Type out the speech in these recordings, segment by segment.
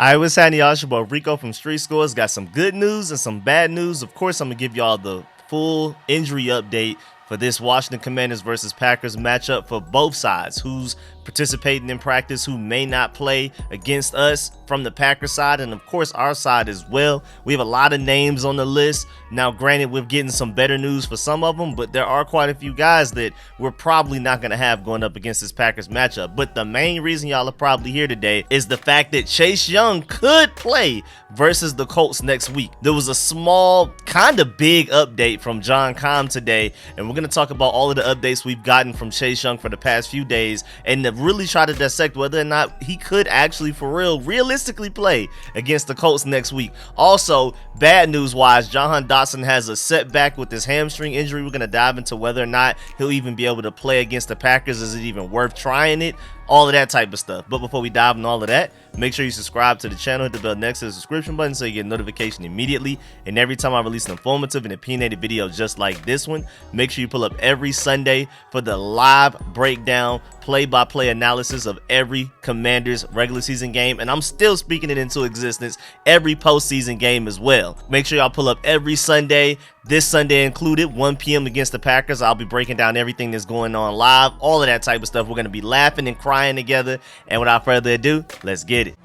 Alright, what's happening, y'all? It's your boy Rico from Street Scores. Got some good news and some bad news. Of course, I'm going to give y'all the full injury update for this Washington Commanders versus Packers matchup for both sides. Who's participating in practice, who may not play against us from the Packers side, and of course our side as well. We have a lot of names on the list. Now, granted, we're getting some better news for some of them, but there are quite a few guys that we're probably not going to have going up against this Packers matchup. But the main reason y'all are probably here today is the fact that Chase Young could play versus the Colts next week. There was a small, kind of big update from Jahan today, and we're going to talk about all of the updates we've gotten from Chase Young for the past few days, and to really try to dissect whether or not he could actually, for real, realistically play against the Colts next week. Also, bad news wise, Jahan Dotson has a setback with his hamstring injury. We're going to dive into whether or not he'll even be able to play against the Packers. Is it even worth trying it? All of that type of stuff. But before we dive into all of that, make sure you subscribe to the channel, hit the bell next to the subscription button so you get a notification immediately. And every time I release an informative and opinionated video just like this one, make sure you pull up every Sunday for the live breakdown, play-by-play analysis of every Commanders regular season game. And I'm still speaking it into existence, every postseason game as well. Make sure y'all pull up every Sunday, this Sunday included, 1 p.m. against the Packers. I'll be breaking down everything that's going on live, all of that type of stuff. We're going to be laughing and crying together. And without further ado, let's get it.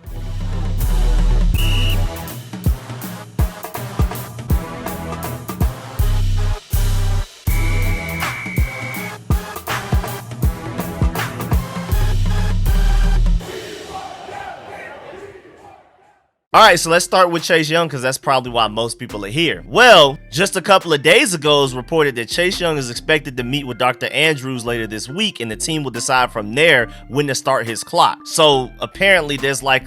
Alright, so let's start with Chase Young because that's probably why most people are here. Well, just a couple of days ago it was reported that Chase Young is expected to meet with Dr. Andrews later this week, and the team will decide from there when to start his clock. So apparently there's like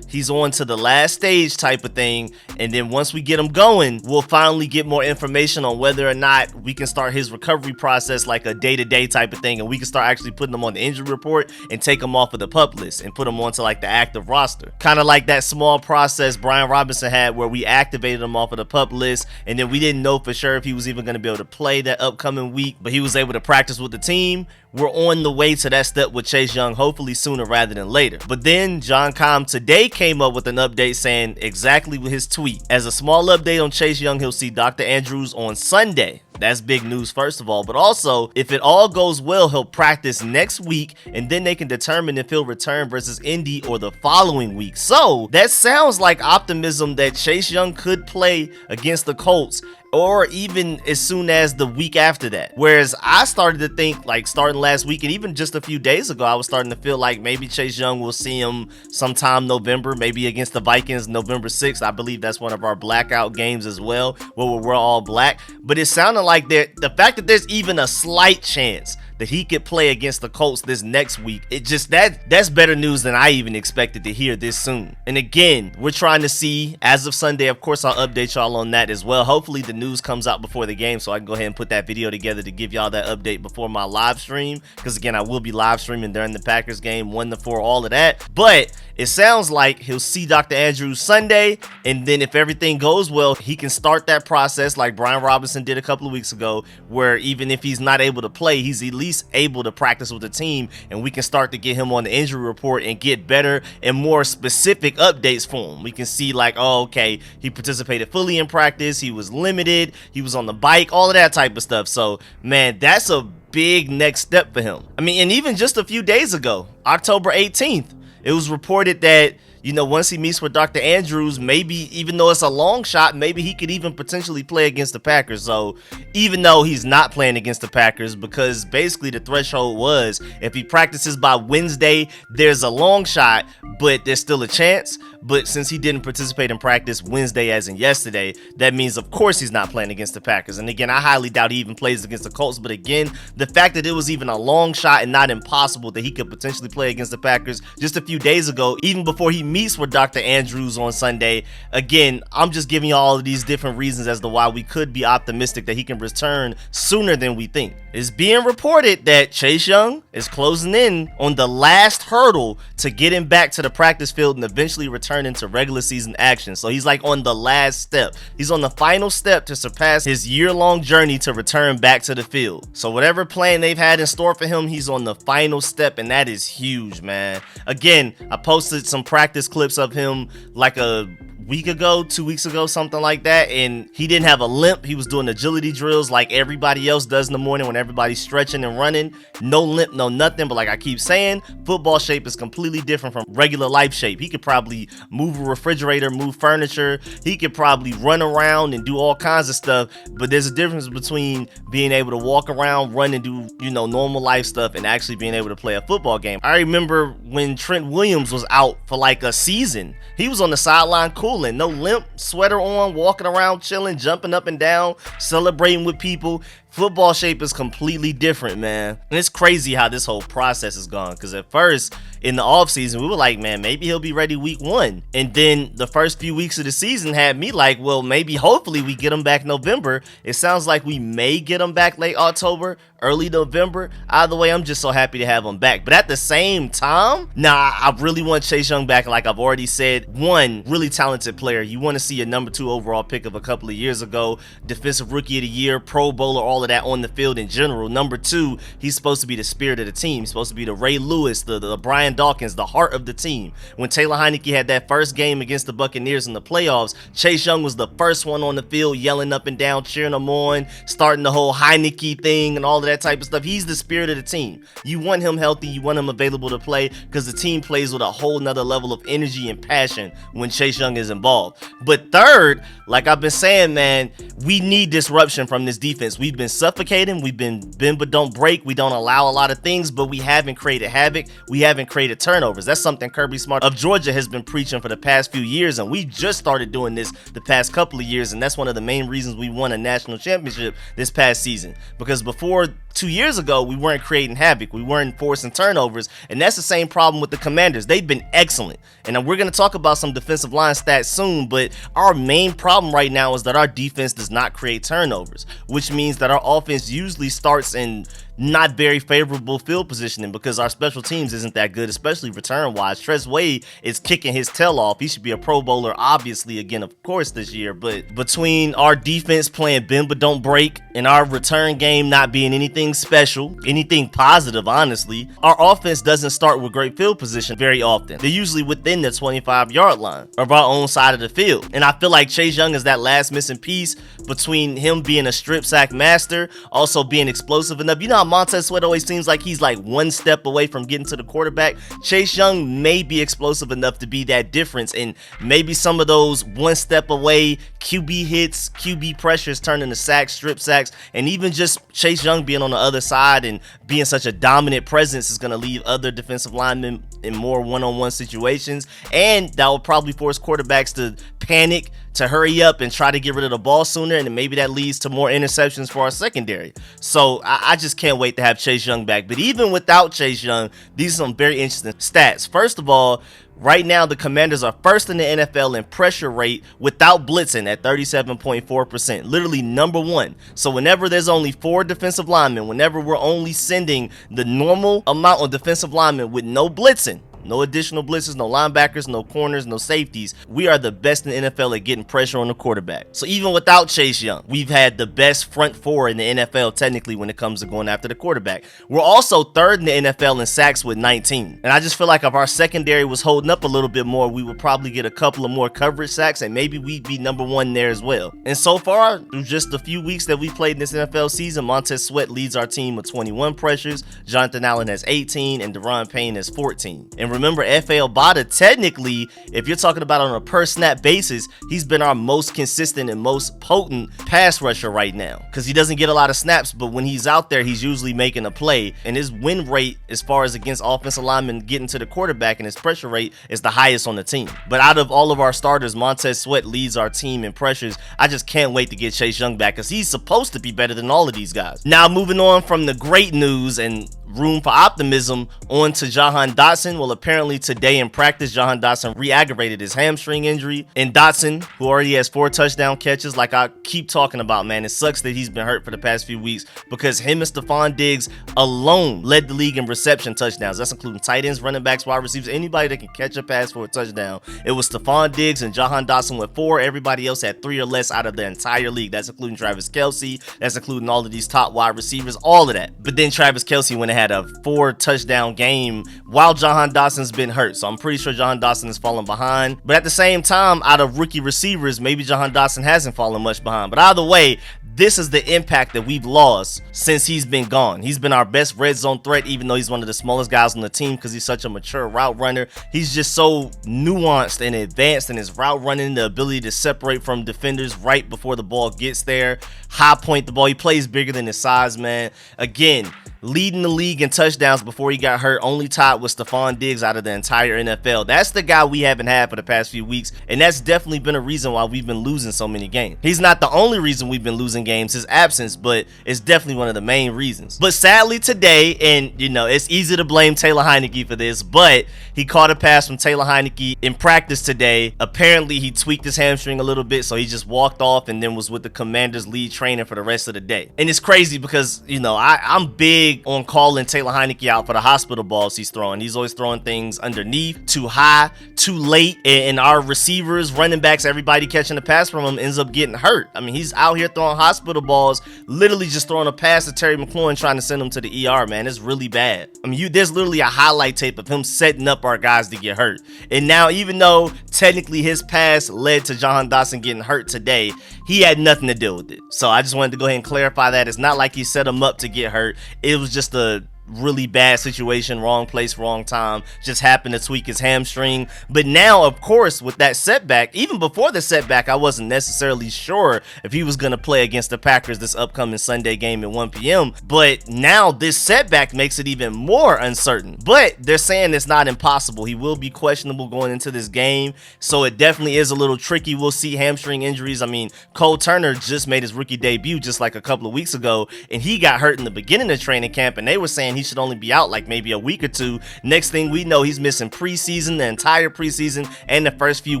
he's on to the last stage type of thing, and then once we get him going, we'll finally get more information on whether or not we can start his recovery process like a day-to-day type of thing, and we can start actually putting him on the injury report and take him off of the PUP list and put him onto like the active roster. Kind of like that small process Brian Robinson had where we activated him off of the PUP list, and then we didn't know for sure if he was even going to be able to play that upcoming week, but he was able to practice with the team. We're on the way to that step with Chase Young, hopefully sooner rather than later. But then Jahan today came up with an update saying exactly with his tweet. As a small update on Chase Young, he'll see Dr. Andrews on Sunday. That's big news, first of all, but also if it all goes well, he'll practice next week, and then they can determine if he'll return versus Indy or the following week. So that sounds like optimism that Chase Young could play against the Colts, or even as soon as the week after that. Whereas I started to think, like starting last week and even just a few days ago, I was starting to feel like maybe Chase Young will see him sometime November, maybe against the Vikings November 6th. I believe that's one of our blackout games as well, where we're all black. But it sounded like the fact that there's even a slight chance that he could play against the Colts this next week, it just that's better news than I even expected to hear this soon. And again, we're trying to see as of Sunday. Of course, I'll update y'all on that as well. Hopefully the news comes out before the game so I can go ahead and put that video together to give y'all that update before my live stream, because again, I will be live streaming during the Packers game 1-4, all of that. But it sounds like he'll see Dr. Andrews Sunday, and then if everything goes well, he can start that process like Brian Robinson did a couple of weeks ago, where even if he's not able to play, he's at least able to practice with the team, and we can start to get him on the injury report and get better and more specific updates for him. We can see like, oh, okay, he participated fully in practice, he was limited, he was on the bike, all of that type of stuff. So man, that's a big next step for him. I mean, and even just a few days ago, October 18th, it was reported that, you know, once he meets with Dr. Andrews, maybe even though it's a long shot, maybe he could even potentially play against the Packers. So even though he's not playing against the Packers, because basically the threshold was if he practices by Wednesday, there's a long shot, but there's still a chance. But since he didn't participate in practice Wednesday as in yesterday, that means of course he's not playing against the Packers. And again, I highly doubt he even plays against the Colts. But again, the fact that it was even a long shot and not impossible that he could potentially play against the Packers just a few days ago, even before he meets with Dr. Andrews on Sunday, again, I'm just giving you all of these different reasons as to why we could be optimistic that he can return sooner than we think. It's being reported that Chase Young is closing in on the last hurdle to getting back to the practice field and eventually return into regular season action. So he's like on the last step. He's on the final step to surpass his year-long journey to return back to the field. So whatever plan they've had in store for him, he's on the final step, and that is huge, man. Again, I posted some practice practice clips of him like a week ago, 2 weeks ago, something like that, and he didn't have a limp. He was doing agility drills like everybody else does in the morning when everybody's stretching and running. No limp, no nothing, but like I keep saying, football shape is completely different from regular life shape. He could probably move a refrigerator, move furniture, he could probably run around and do all kinds of stuff, but there's a difference between being able to walk around, run, and do, normal life stuff and actually being able to play a football game. I remember when Trent Williams was out for like a season, he was on the sideline cooling, no limp, sweater on, walking around, chilling, jumping up and down, celebrating with people. Football shape is completely different, man. And it's crazy how this whole process is gone, because at first in the offseason we were like, man, maybe he'll be ready week 1, and then the first few weeks of the season had me like, well, maybe hopefully we get him back November. It sounds like we may get him back late October, early November. Either way, I'm just so happy to have him back. But at the same time, I really want Chase Young back. Like I've already said, one, really talented player. You want to see a number 2 overall pick of a couple of years ago, defensive rookie of the year, Pro Bowler, all of that on the field in general. Number 2, he's supposed to be the spirit of the team. He's supposed to be the Ray Lewis, the Brian Dawkins, the heart of the team. When Taylor Heinicke had that first game against the Buccaneers in the playoffs, Chase Young was the first one on the field, yelling up and down, cheering them on, starting the whole Heinicke thing and all of that type of stuff. He's the spirit of the team. You want him healthy, you want him available to play, because the team plays with a whole nother level of energy and passion when Chase Young is involved. But third, like I've been saying, man, we need disruption from this defense. We've been suffocating, we've been bend but don't break, we don't allow a lot of things, but we haven't created havoc, we haven't created turnovers. That's something Kirby Smart of Georgia has been preaching for the past few years, and we just started doing this the past couple of years, and that's one of the main reasons we won a national championship this past season. Because before 2 years ago, we weren't creating havoc, we weren't forcing turnovers, and that's the same problem with the Commanders. They've been excellent, and we're going to talk about some defensive line stats soon, but our main problem right now is that our defense does not create turnovers, which means that our offense usually starts in not very favorable field positioning because our special teams isn't that good, especially return wise. Tress Wade is kicking his tail off. He should be a Pro Bowler, obviously, again, of course, this year. But between our defense playing bend but don't break and our return game not being anything special, anything positive, honestly, our offense doesn't start with great field position very often. They're usually within the 25-yard line of our own side of the field. And I feel like Chase Young is that last missing piece between him being a strip sack master, also being explosive enough. You know how Montez Sweat always seems like he's like one step away from getting to the quarterback? Chase Young may be explosive enough to be that difference, and maybe some of those one step away QB hits, QB pressures turn into sacks, strip sacks, and even just Chase Young being on the other side and being such a dominant presence is going to leave other defensive linemen in more one-on-one situations, and that will probably force quarterbacks to panic, to hurry up and try to get rid of the ball sooner, and then maybe that leads to more interceptions for our secondary. So I just can't wait to have Chase Young back. But even without Chase Young, these are some very interesting stats. First of all, right now the Commanders are first in the NFL in pressure rate without blitzing at 37.4%, literally number 1. So whenever there's only 4 defensive linemen, whenever we're only sending the normal amount of defensive linemen with no blitzing, no additional blitzes, no linebackers, no corners, no safeties, we are the best in the NFL at getting pressure on the quarterback. So even without Chase Young, we've had the best front 4 in the NFL technically when it comes to going after the quarterback. We're also third in the NFL in sacks with 19. And I just feel like if our secondary was holding up a little bit more, we would probably get a couple of more coverage sacks, and maybe we'd be number 1 there as well. And so far, through just a few weeks that we played in this NFL season, Montez Sweat leads our team with 21 pressures, Jonathan Allen has 18, and Deron Payne has 14. And remember, F.A. Obata, technically, if you're talking about on a per snap basis, he's been our most consistent and most potent pass rusher right now, because he doesn't get a lot of snaps, but when he's out there, he's usually making a play, and his win rate as far as against offensive linemen getting to the quarterback and his pressure rate is the highest on the team. But out of all of our starters, Montez Sweat leads our team in pressures. I just can't wait to get Chase Young back, because he's supposed to be better than all of these guys. Now, moving on from the great news and room for optimism on to Jahan Dotson. Well, apparently today in practice, Jahan Dotson re-aggravated his hamstring injury. And Dotson, who already has 4 touchdown catches, like I keep talking about, man, it sucks that he's been hurt for the past few weeks, because him and Stephon Diggs alone led the league in reception touchdowns. That's including tight ends, running backs, wide receivers, anybody that can catch a pass for a touchdown. It was Stephon Diggs and Jahan Dotson with 4. Everybody else had 3 or less out of the entire league. That's including Travis Kelce. That's including all of these top wide receivers, all of that. But then Travis Kelce went ahead had a 4 touchdown game while Jahan Dotson Dotson's been hurt, so I'm pretty sure Jahan Dotson has fallen behind. But at the same time, out of rookie receivers, maybe Jahan Dotson hasn't fallen much behind. But either way, this is the impact that we've lost since he's been gone. He's been our best red zone threat, even though he's one of the smallest guys on the team because he's such a mature route runner. He's just so nuanced and advanced in his route running, the ability to separate from defenders right before the ball gets there, high point the ball. He plays bigger than his size, man. Again, leading the league in touchdowns before he got hurt, only tied with Stephon Diggs out of the entire NFL. That's the guy we haven't had for the past few weeks, and that's definitely been a reason why we've been losing so many games. He's not the only reason we've been losing games, his absence, but it's definitely one of the main reasons. But sadly today, and you know, it's easy to blame Taylor Heinicke for this, but he caught a pass from Taylor Heinicke in practice today. Apparently he tweaked his hamstring a little bit, so he just walked off and then was with the Commanders lead trainer for the rest of the day. And it's crazy because, you know, I'm big on calling Taylor Heinicke out for the hospital balls he's throwing. He's always throwing things underneath, too high, too late, and our receivers, running backs, everybody catching the pass from him ends up getting hurt. I mean, he's out here throwing hospital balls, literally just throwing a pass to Terry McLaurin trying to send him to the ER, man. It's really bad. I mean, there's literally a highlight tape of him setting up our guys to get hurt. And now, even though technically his pass led to Jahan Dotson getting hurt today, he had nothing to do with it. So I just wanted to go ahead and clarify that. It's not like he set him up to get hurt. It was just a really bad situation, wrong place, wrong time, just happened to tweak his hamstring. But now, of course, with that setback, even before the setback, I wasn't necessarily sure if he was going to play against the Packers this upcoming Sunday game at 1 p.m. But now this setback makes it even more uncertain. But they're saying it's not impossible. He will be questionable going into this game, so it definitely is a little tricky. We'll see hamstring injuries. I mean, Cole Turner just made his rookie debut just like a couple of weeks ago, and he got hurt in the beginning of training camp, and they were saying he should only be out like maybe a week or two. Next thing we know, he's missing preseason, the entire preseason, and the first few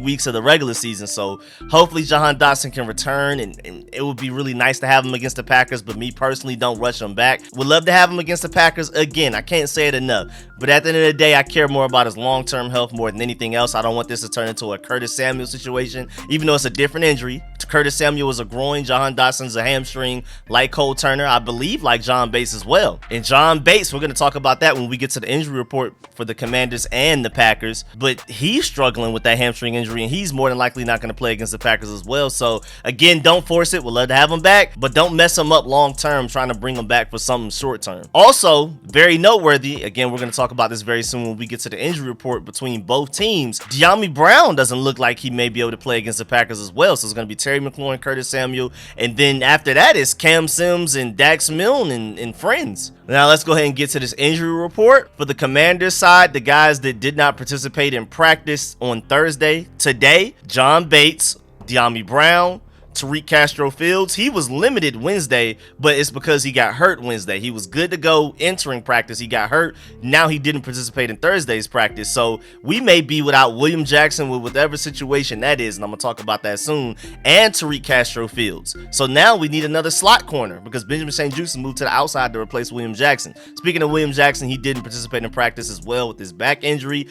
weeks of the regular season. So hopefully Jahan Dotson can return, and it would be really nice to have him against the Packers, but me personally, don't rush him back. Would love to have him against the Packers again. I can't say it enough, but at the end of the day, I care more about his long-term health more than anything else. I don't want this to turn into a Curtis Samuel situation, even though it's a different injury. Curtis Samuel was a groin, Jahan Dotson's a hamstring, like Cole Turner, I believe, like John Bates as well. And John Bates, we're going to talk about that when we get to the injury report for the Commanders and the Packers, but he's struggling with that hamstring injury, and he's more than likely not going to play against the Packers as well. So again, don't force it. We'd love to have him back, but don't mess him up long term trying to bring him back for something short term. Also, very noteworthy, again, we're going to talk about this very soon when we get to the injury report between both teams. Dyami Brown doesn't look like he may be able to play against the Packers as well, so it's going to be Terry McLaurin, Curtis Samuel, and then after that it's Cam Sims and Dax Milne and friends. Now let's go ahead and get to this injury report. For the Commanders side, the guys that did not participate in practice on Thursday, today, John Bates, Dyami Brown, Tariq Castro-Fields. He was limited Wednesday, but it's because he got hurt Wednesday. He was good to go entering practice. He got hurt. Now he didn't participate in Thursday's practice. So we may be without William Jackson with whatever situation that is, and I'm going to talk about that soon, and Tariq Castro-Fields. So now we need another slot corner because Benjamin St-Juste moved to the outside to replace William Jackson. Speaking of William Jackson, he didn't participate in practice as well with his back injury.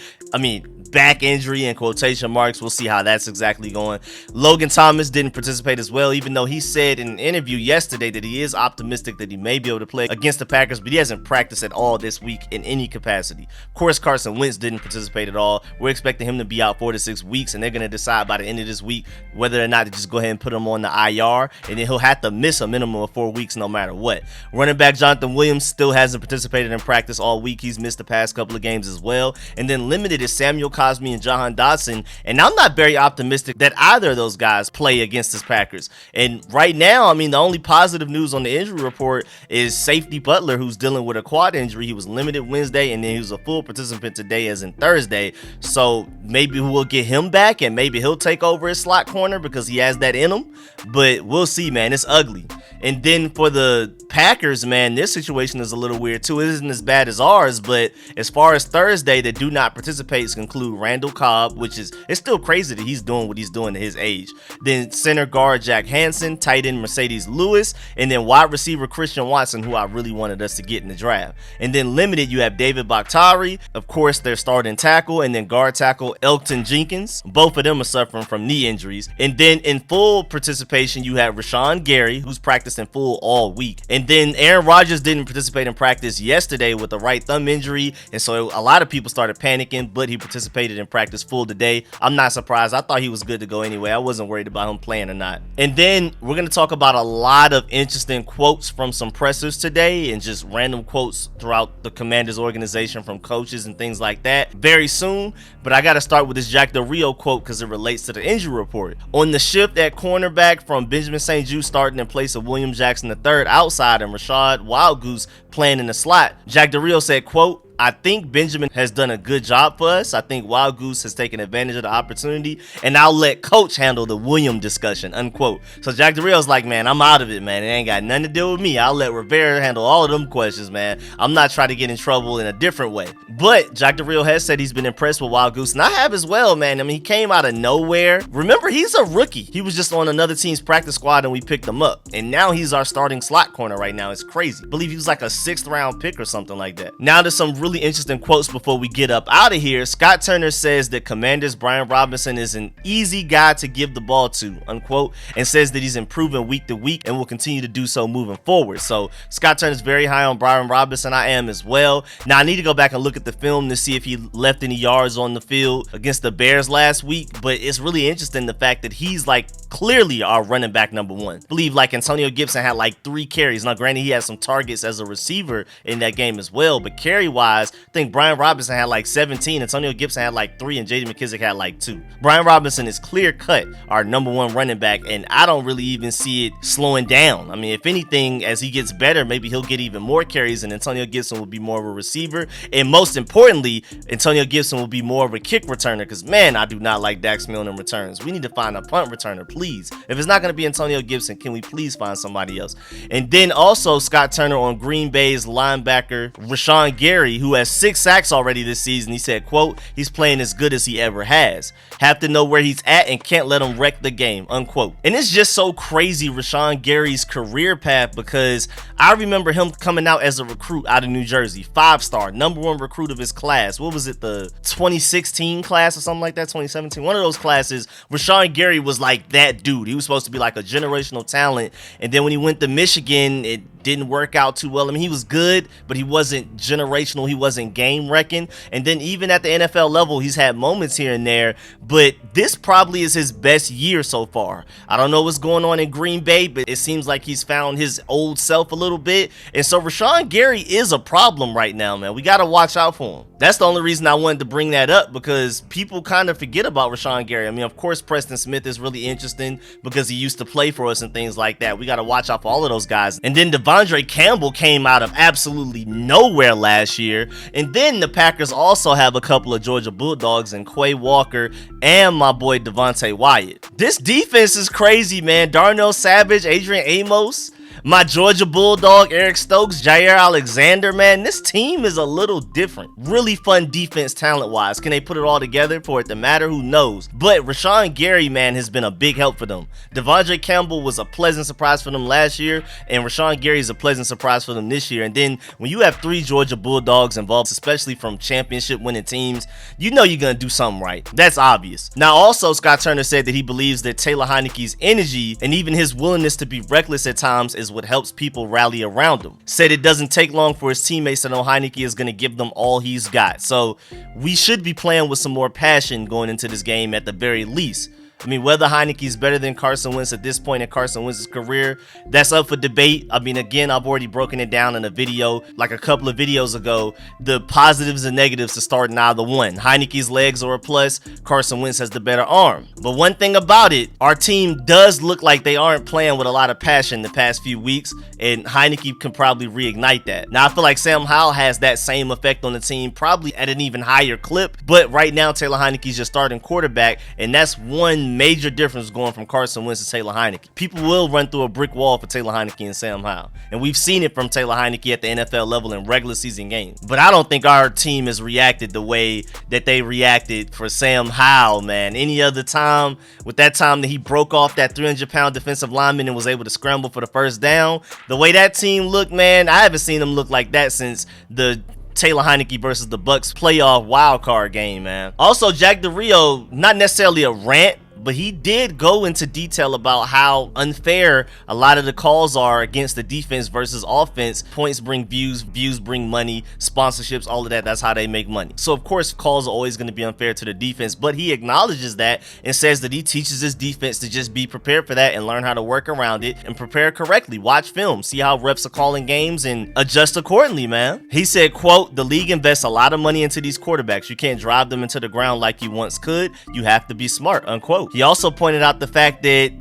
Back injury in quotation marks. We'll see how that's exactly going. Logan Thomas didn't participate as well, even though he said in an interview yesterday that he is optimistic that he may be able to play against the Packers, but he hasn't practiced at all this week in any capacity. Of course, Carson Wentz didn't participate at all. We're expecting him to be out 4 to 6 weeks, and they're going to decide by the end of this week whether or not to just go ahead and put him on the IR, and then he'll have to miss a minimum of 4 weeks no matter what. Running back Jonathan Williams still hasn't participated in practice all week. He's missed the past couple of games as well. And then limited is Samuel Cosmi and Jahan Dotson, and I'm not very optimistic that either of those guys play against the Packers. And right now, the only positive news on the injury report is safety Butler, who's dealing with a quad injury. He was limited Wednesday, and then he was a full participant today as in Thursday. So maybe we'll get him back, and maybe he'll take over as slot corner because he has that in him. But we'll see, man. It's ugly. And then for the Packers, man, this situation is a little weird too. It isn't as bad as ours, but as far as Thursday, that do not participate include Randall Cobb, which is, it's still crazy that he's doing what he's doing at his age. Then center guard Jack Hansen, tight end Mercedes Lewis, and then wide receiver Christian Watson, who I really wanted us to get in the draft. And then limited, you have David Bakhtiari, of course, their starting tackle, and then guard tackle Elton Jenkins. Both of them are suffering from knee injuries. And then in full participation, you have Rashawn Gary, who's practicing practiced in full all week. And then Aaron Rodgers didn't participate in practice yesterday with a right thumb injury, and so a lot of people started panicking, but he participated in practice full today. I'm not surprised. I thought he was good to go anyway. I wasn't worried about him playing or not. And then we're going to talk about a lot of interesting quotes from some pressers today and just random quotes throughout the Commanders organization from coaches and things like that very soon. But I got to start with this Jack Del Rio quote because it relates to the injury report. On the shift at cornerback from Benjamin St-Juste starting in place of William Jackson III outside and Rashad Wildgoose playing in the slot, Jack Del Rio said, quote, "I think Benjamin has done a good job for us. I think Wild Goose has taken advantage of the opportunity, and I'll let coach handle the William discussion," unquote. So Jack Del Rio's like, man, I'm out of it, man. It ain't got nothing to do with me. I'll let Rivera handle all of them questions, man. I'm not trying to get in trouble in a different way. But Jack Del Rio has said he's been impressed with Wild Goose, and I have as well, man. I mean, he came out of nowhere. Remember, he's a rookie. He was just on another team's practice squad, and we picked him up. And now he's our starting slot corner right now. It's crazy. I believe he was like a 6th round pick or something like that. Now there's some really interesting quotes before we get up out of here. Scott Turner says that Commanders Brian Robinson is an easy guy to give the ball to, unquote, and says that he's improving week to week and will continue to do so moving forward. So Scott Turner's very high on Brian Robinson. I am as well. Now I need to go back and look at the film to see if he left any yards on the field against the Bears last week, but it's really interesting the fact that he's like clearly our running back number one. I believe like Antonio Gibson had like 3 carries. Now granted, he had some targets as a receiver in that game as well, but carry wise, I think Brian Robinson had like 17, Antonio Gibson had like 3, and J.D. McKissic had like 2. Brian Robinson is clear cut our number one running back, and I don't really even see it slowing down. I mean, if anything, as he gets better, maybe he'll get even more carries, and Antonio Gibson will be more of a receiver, and most importantly, Antonio Gibson will be more of a kick returner, because man, I do not like Dax Milne in returns. We need to find a punt returner, please. If it's not going to be Antonio Gibson, can we please find somebody else? And then also Scott Turner on Green Bay's linebacker Rashawn Gary, who has 6 sacks already this season. He said, quote, "He's playing as good as he ever has. Have to know where he's at and can't let him wreck the game," unquote. And it's just so crazy, Rashawn Gary's career path, because I remember him coming out as a recruit out of New Jersey, 5-star, number 1 recruit of his class. What was it, the 2016 class or something like that, 2017? One of those classes. Rashawn Gary was like that dude. He was supposed to be like a generational talent, and then when he went to Michigan, it didn't work out too well. I mean, he was good, but he wasn't generational. He wasn't game wrecking. And then even at the NFL level, he's had moments here and there, but this probably is his best year so far. I don't know what's going on in Green Bay, but it seems like he's found his old self a little bit. And so Rashawn Gary is a problem right now, man. We got to watch out for him. That's the only reason I wanted to bring that up, because people kind of forget about Rashawn Gary. I mean, of course, Preston Smith is really interesting because he used to play for us and things like that. We got to watch out for all of those guys. And then Devondre Campbell came out of absolutely nowhere last year. And then the Packers also have a couple of Georgia Bulldogs in Quay Walker and my boy Devontae Wyatt. This defense is crazy, man. Darnell Savage, Adrian Amos, my Georgia Bulldog, Eric Stokes, Jair Alexander, man, this team is a little different. Really fun defense talent-wise. Can they put it all together for it to matter? Who knows? But Rashawn Gary, man, has been a big help for them. Devondre Campbell was a pleasant surprise for them last year, and Rashawn Gary is a pleasant surprise for them this year. And then when you have 3 Georgia Bulldogs involved, especially from championship-winning teams, you know you're going to do something right. That's obvious. Now, also, Scott Turner said that he believes that Taylor Heinicke's energy and even his willingness to be reckless at times is what helps people rally around him. Said it doesn't take long for his teammates to know Heinicke is going to give them all he's got. So we should be playing with some more passion going into this game at the very least. I mean, whether Heinicke is better than Carson Wentz at this point in Carson Wentz's career, that's up for debate. I mean, again, I've already broken it down in a video, like a couple of videos ago, the positives and negatives to starting either one. Heinicke's legs are a plus, Carson Wentz has the better arm. But one thing about it, our team does look like they aren't playing with a lot of passion the past few weeks, and Heinicke can probably reignite that. Now, I feel like Sam Howell has that same effect on the team, probably at an even higher clip, but right now, Taylor Heinicke's your starting quarterback, and that's one major difference going from Carson Wentz to Taylor Heinicke. People will run through a brick wall for Taylor Heinicke and Sam Howell, and we've seen it from Taylor Heinicke at the NFL level in regular season games. But I don't think our team has reacted the way that they reacted for Sam Howell, man. Any other time, with that time that he broke off that 300-pound defensive lineman and was able to scramble for the first down, the way that team looked, man, I haven't seen them look like that since the Taylor Heinicke versus the Bucs playoff wildcard game, man. Also, Jack Del Rio, not necessarily a rant, but he did go into detail about how unfair a lot of the calls are against the defense versus offense. Points bring views, views bring money, sponsorships, all of that. That's how they make money. So of course calls are always going to be unfair to the defense, but he acknowledges that and says that he teaches his defense to just be prepared for that and learn how to work around it and prepare correctly. Watch film, see how refs are calling games and adjust accordingly, man. He said, quote, "The league invests a lot of money into these quarterbacks. You can't drive them into the ground like you once could. You have to be smart," unquote. He also pointed out the fact that,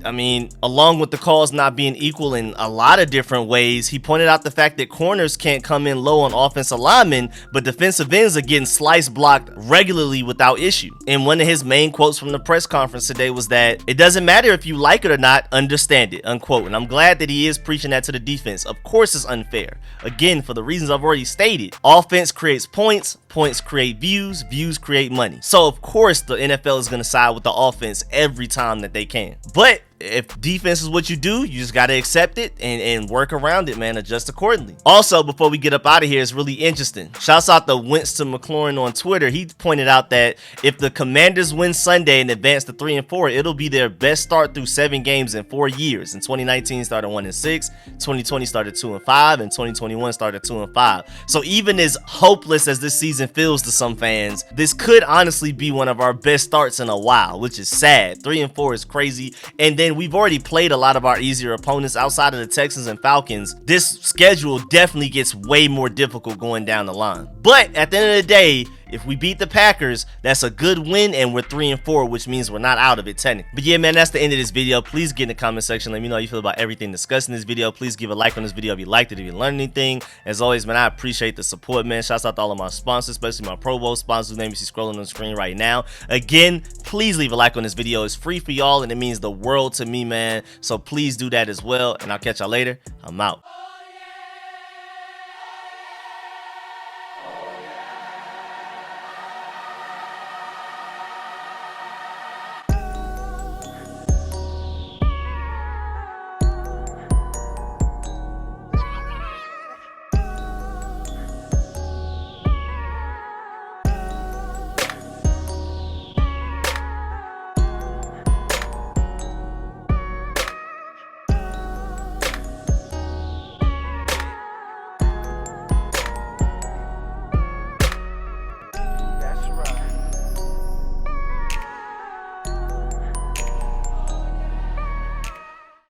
along with the calls not being equal in a lot of different ways, he pointed out the fact that corners can't come in low on offensive linemen, but defensive ends are getting slice blocked regularly without issue. And one of his main quotes from the press conference today was that it doesn't matter if you like it or not, understand it, unquote. And I'm glad that he is preaching that to the defense. Of course it's unfair. Again, for the reasons I've already stated, offense creates points, points create views, views create money. So of course the NFL is going to side with the offense every time that they can. But if defense is what you do, you just got to accept it and work around it, man. Adjust accordingly. Also, before we get up out of here, it's really interesting. Shouts out to Wentz to McLaurin on Twitter. He pointed out that if the Commanders win Sunday and advance to 3-4, it'll be their best start through 7 games in 4 years. In 2019 started 1-6, 2020 started 2-5, and 2021 started 2-5. So even as hopeless as this season feels to some fans, this could honestly be one of our best starts in a while, which is sad. 3-4 is crazy. And then we've already played a lot of our easier opponents outside of the Texans and Falcons. This schedule definitely gets way more difficult going down the line. But at the end of the day, if we beat the Packers, that's a good win, and we're 3-4, which means we're not out of it technically. But yeah, man, that's the end of this video. Please get in the comment section. Let me know how you feel about everything discussed in this video. Please give a like on this video if you liked it, if you learned anything. As always, man, I appreciate the support, man. Shouts out to all of my sponsors, especially my Pro Bowl sponsors, whose name you see scrolling on the screen right now. Again, please leave a like on this video. It's free for y'all, and it means the world to me, man. So please do that as well, and I'll catch y'all later. I'm out.